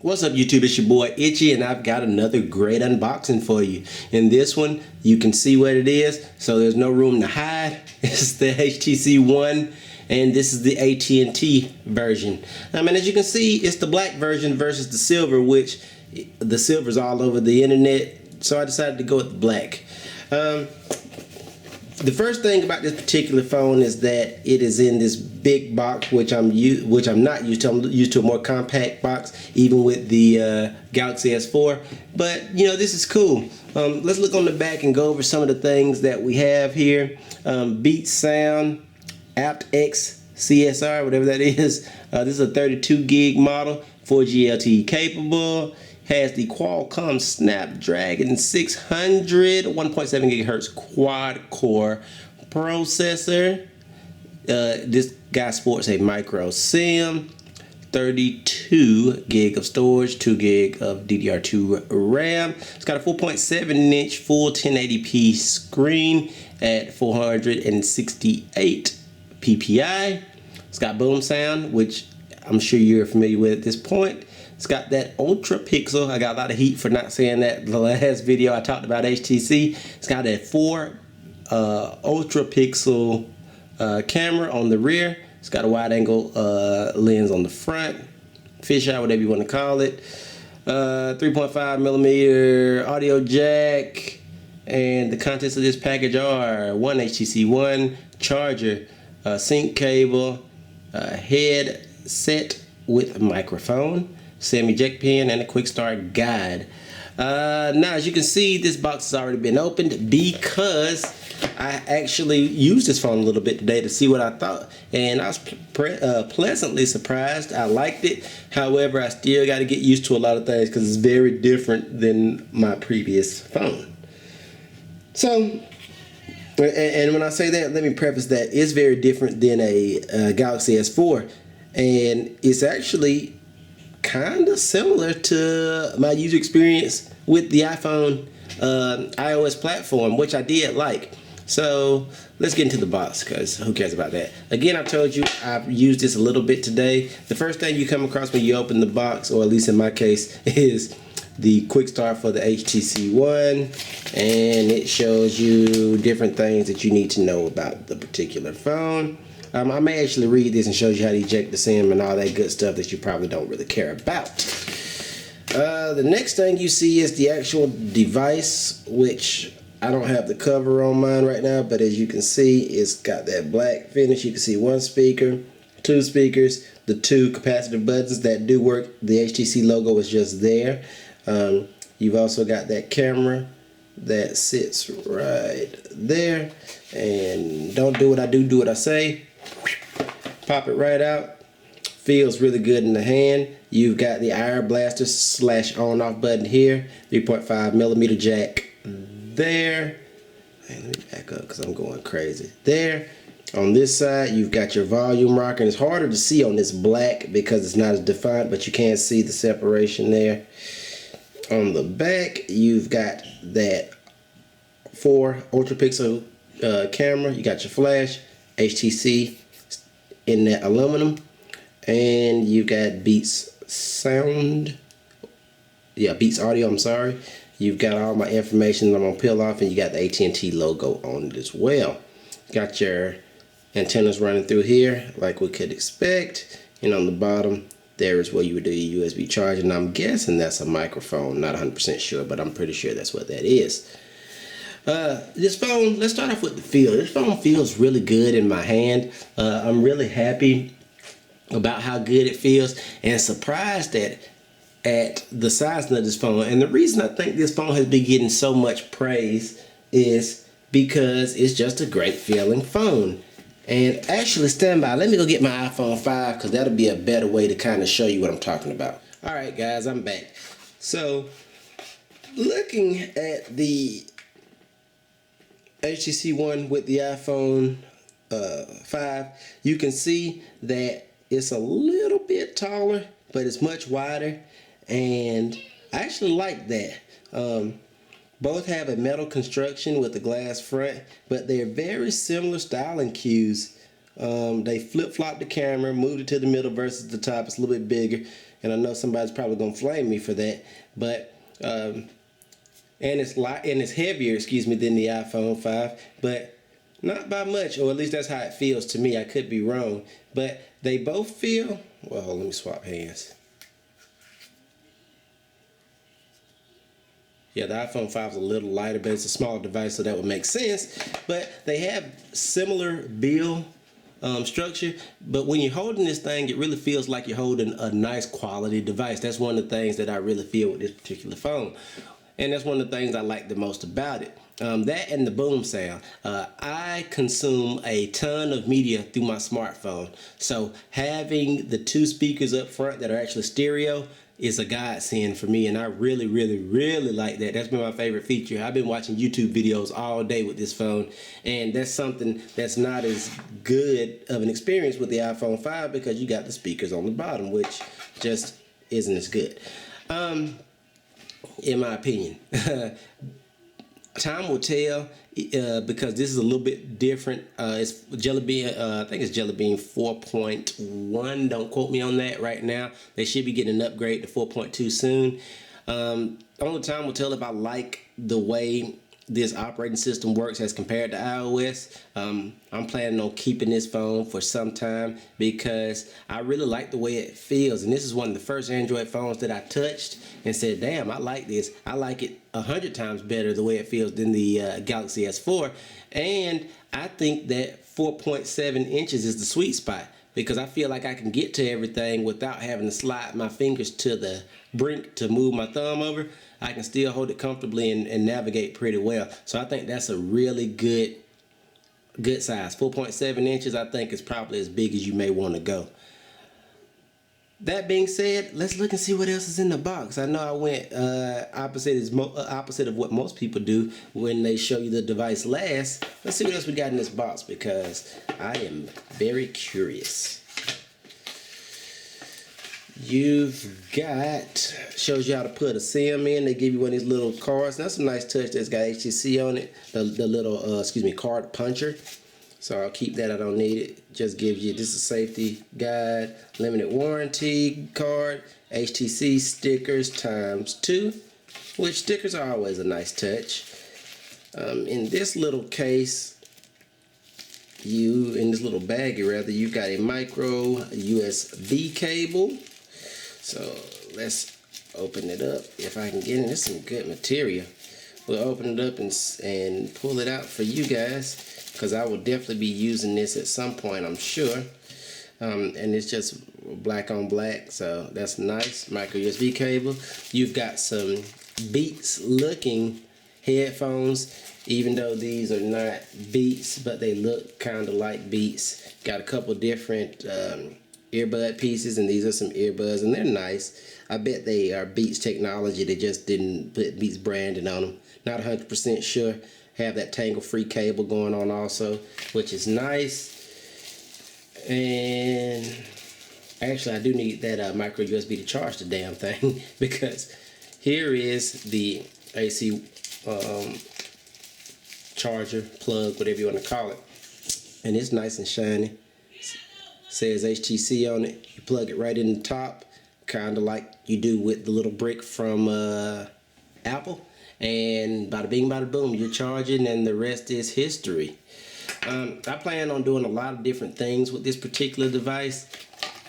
What's up YouTube, it's your boy Itchy, and I've got another great unboxing for you. In this one, you can see what it is, so there's no room to hide. It's the HTC One, and this is the AT&T version. And as you can see, it's the black version versus the silver, which the silver's all over the internet, so I decided to go with the black. The first thing about this particular phone is that it is in this big box, which I'm not used to. I'm used to a more compact box, even with the Galaxy S4. But you know, this is cool. Let's look on the back and go over some of the things that we have here. Beats Sound, aptX CSR, whatever that is. This is a 32 gig model, 4G LTE capable. Has the Qualcomm Snapdragon 600 1.7 gigahertz quad core processor. This guy sports a micro SIM, 32 gig of storage, 2 gig of DDR2 RAM. It's got a 4.7-inch full 1080p screen at 468 ppi. It's got boom sound, which I'm sure you're familiar with at this point. It's got that ultra pixel. I got a lot of heat for not saying that the last video I talked about HTC. It's got a 4 ultra pixel camera on the rear. It's got a wide angle lens on the front, fisheye, whatever you want to call it. 3.5 millimeter audio jack, and the contents of this package are one HTC One charger, sync cable, headset with microphone, SIM eject pin, and a quick start guide. Now, as you can see, this box has already been opened because I actually used this phone a little bit today to see what I thought, and I was pleasantly surprised. I liked it. However, I still got to get used to a lot of things because it's very different than my previous phone. So, and when I say that, let me preface that it's very different than a Galaxy S4, and it's actually kind of similar to my user experience with the iPhone iOS platform, which I did like. So let's get into the box, because who cares about that? Again, I told you I've used this a little bit today. The first thing you come across when you open the box, or at least in my case, is the quick start for the HTC One, and it shows you different things that you need to know about the particular phone. I may actually read this and show you how to eject the SIM and all that good stuff that you probably don't really care about. The next thing you see is the actual device, which I don't have the cover on mine right now, but as you can see, it's got that black finish. You can see one speaker, two speakers, the two capacitive buttons that do work. The HTC logo is just there. You've also got that camera that sits right there. And don't do what I do, do what I say. Pop it right out. Feels really good in the hand. You've got the IR blaster / on off button here. 3.5 millimeter jack there. Hey, let me back up because I'm going crazy. There. On this side, you've got your volume rocker. And it's harder to see on this black because it's not as defined, but you can see the separation there. On the back, you've got that 4 ultra pixel camera. You got your flash, HTC in that aluminum, and you got Beats Sound, Beats Audio, I'm sorry. You've got all my information that I'm gonna peel off, and you got the AT&T logo on it as well. Got your antennas running through here like we could expect, and on the bottom there is where you would do your USB charging. I'm guessing that's a microphone, not 100% sure, but I'm pretty sure that's what that is. This phone, let's start off with the feel. This phone feels really good in my hand. I'm really happy about how good it feels, and surprised at the size of this phone. And the reason I think this phone has been getting so much praise is because it's just a great feeling phone. And actually, stand by, let me go get my iPhone 5, because that'll be a better way to kind of show you what I'm talking about. Alright guys, I'm back. So, looking at the HTC One with the iPhone 5, you can see that it's a little bit taller, but it's much wider, and I actually like that. Both have a metal construction with a glass front, but they're very similar styling cues. They flip-flop the camera, moved it to the middle versus the top. It's a little bit bigger. and I know somebody's probably gonna flame me for that, but and it's heavier, excuse me, than the iPhone 5, but not by much, or at least that's how it feels to me. I could be wrong, but they both feel, well, let me swap hands. Yeah, the iPhone 5 is a little lighter, but it's a smaller device, so that would make sense. But they have similar build structure, but when you're holding this thing, it really feels like you're holding a nice quality device. That's one of the things that I really feel with this particular phone, and that's one of the things I like the most about it. That and the boom sound. I consume a ton of media through my smartphone, so having the two speakers up front that are actually stereo is a godsend for me, and I really like that. That's been my favorite feature. I've been watching YouTube videos all day with this phone, and that's something that's not as good of an experience with the iPhone 5 because you got the speakers on the bottom, which just isn't as good, in my opinion. Time will tell, because this is a little bit different. It's Jelly Bean, I think it's Jelly Bean 4.1. Don't quote me on that right now. They should be getting an upgrade to 4.2 soon. Only time will tell if I like the way this operating system works as compared to iOS. I'm planning on keeping this phone for some time because I really like the way it feels, and this is one of the first Android phones that I touched and said, damn, I like this. I like it 100 times better the way it feels than the Galaxy S4, and I think that 4.7 inches is the sweet spot because I feel like I can get to everything without having to slide my fingers to the brink to move my thumb over. I can still hold it comfortably and navigate pretty well. So I think that's a really good size. 4.7 inches I think is probably as big as you may want to go. That being said, let's look and see what else is in the box. I know I went opposite of what most people do when they show you the device last. Let's see what else we got in this box because I am very curious. You've got, shows you how to put a SIM in. They give you one of these little cards. That's a nice touch that's got HTC on it. The little, card puncher. So I'll keep that, I don't need it. Just gives you, this is a safety guide, limited warranty card, HTC stickers ×2, which stickers are always a nice touch. In this little case, in this little baggie rather, you got a micro USB cable. So let's open it up. If I can get in, this is some good material. We'll open it up and pull it out for you guys because I will definitely be using this at some point, I'm sure. And it's just black on black, so that's nice. Micro USB cable. You've got some Beats looking headphones, even though these are not Beats, but they look kind of like Beats. Got a couple different earbud pieces, and these are some earbuds, and they're nice. I bet they are Beats technology. They just didn't put Beats branding on them. Not 100% sure. Have that tangle-free cable going on also, which is nice. And actually, I do need that micro USB to charge the damn thing because here is the AC charger, plug, whatever you want to call it. And it's nice and shiny. Says HTC on it. You plug it right in the top, kind of like you do with the little brick from Apple. And bada bing bada boom, you're charging and the rest is history. I plan on doing a lot of different things with this particular device,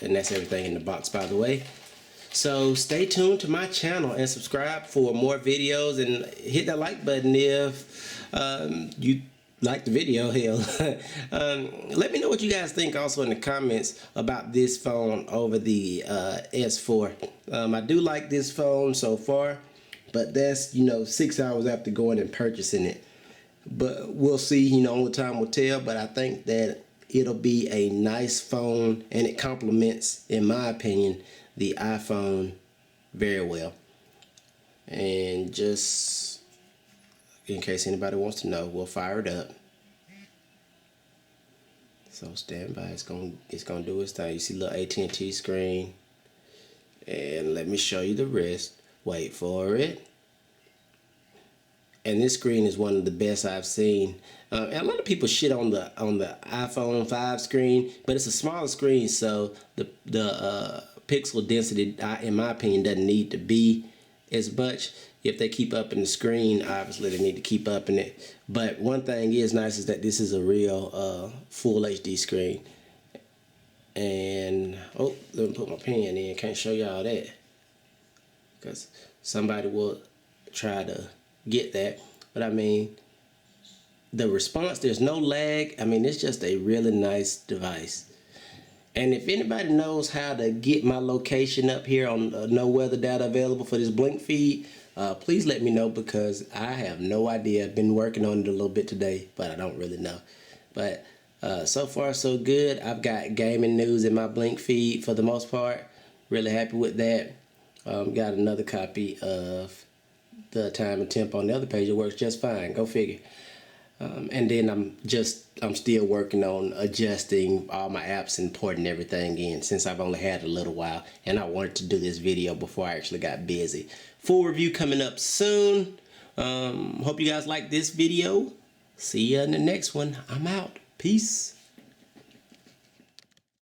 and that's everything in the box, by the way. So stay tuned to my channel and subscribe for more videos, and hit that like button if you like the video. Hell, let me know what you guys think also in the comments about this phone over the S4. I do like this phone so far, but that's 6 hours after going and purchasing it. But we'll see, only time will tell. But I think that it'll be a nice phone, and it complements, in my opinion, the iPhone very well. And just in case anybody wants to know, we'll fire it up. So stand by. It's gonna do its thing. You see the little AT&T screen, and let me show you the rest. Wait for it. And this screen is one of the best I've seen. And a lot of people shit on the iPhone 5 screen, but it's a smaller screen, so the pixel density, in my opinion, doesn't need to be as much. If they keep up in the screen, obviously they need to keep up in it. But one thing is nice is that this is a real full HD screen. And oh, let me put my pen in. Can't show y'all that because somebody will try to get that. But I mean, the response, there's no lag. I mean, it's just a really nice device. And if anybody knows how to get my location up here on no weather data available for this blink feed, please let me know, because I have no idea. I've been working on it a little bit today, but I don't really know. But so far so good. I've got gaming news in my blink feed for the most part. Really happy with that. Got another copy of the time and temp on the other page. It works just fine. Go figure. And then I'm still working on adjusting all my apps and porting everything in, since I've only had a little while, and I wanted to do this video before I actually got busy. Full review coming up soon. Hope you guys like this video. See ya in the next one. I'm out. Peace.